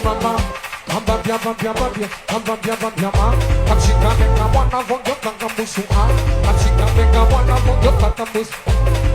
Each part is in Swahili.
mama. Kambambia bambia bambia, kambambia bambia ma. Kamshika meka wana vongyo kangambusu a. Kamshika meka wana vongyo kangambusu.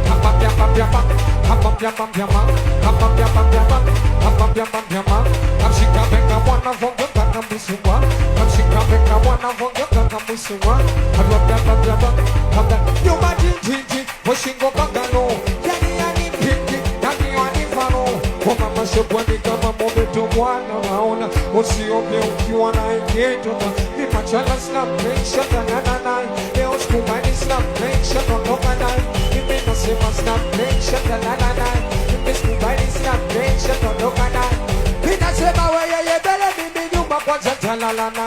Kambambia bambia ma, kambambia bambia ma, kambambia bambia ma, kambambia bambia ma. Kamshika meka wana vongyo kangambusu a. Kamshika meka wana vongyo kangambusu a. Kambambia bambia ma, kambambia. Nyuma jinji, washingo bangano. Yani yani pinki, yani yani fano. Kwa mama shopwani kama mobeto mwana naona. Usiombe ukiwa na eketo. Ni machala snap, make sure na. Leo skumani snap, make sure nonoka na. Sema snap, make sure na. Mimi skumani snap, make sure nonoka na. Mina sema weye yebele mimi nyuma kwanza talalana.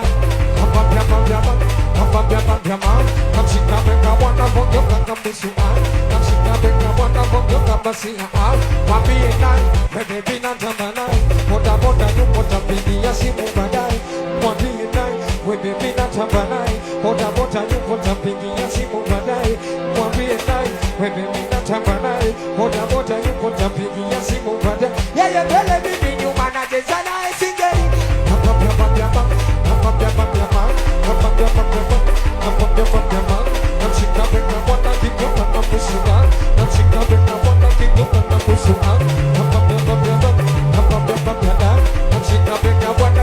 Kambambia bambia ma, kambambia bambia ma. Kamshika meka wana vongyo kangambusu a. Kamshika meka wana vongyo kambasi a. Wambie nai, bebe bina tambanai. Boda boda nyumbo tapigia simu badai. Wambie nai, bebe bina tambanai. Boda boda nyumbo tapigia simu badai. Wambie nai, bebe bina tambanai. Boda boda nyumbo tapigia simu badai. Yeye bele mimi nyuma na jeza na esingeri. Kambambia bambia ma, kambambia bambia ma. Kambambia bambia ma, kambambia bambia ma. Kamshika meka wana kiko kangambusu a. Kamshika meka wana kiko kangambusu a. Kambambia bambia ma, kambambia bambia ma. Kamshika meka wana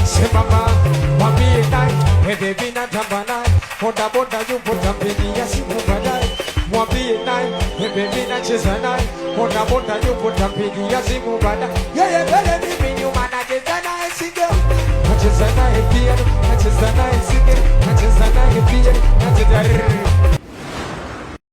sema ma. Wambie nai, bebe bina tambanai. Boda boda yupo tapigia simu badai. Wambie nai, bebe bina cheza nai. Boda boda yupo tapigia simu badai. Yeye bele mimi nyuma na cheza nae singeli. Nacheza nae piano, nacheza nae singeli. Nacheza nae piano, nacheza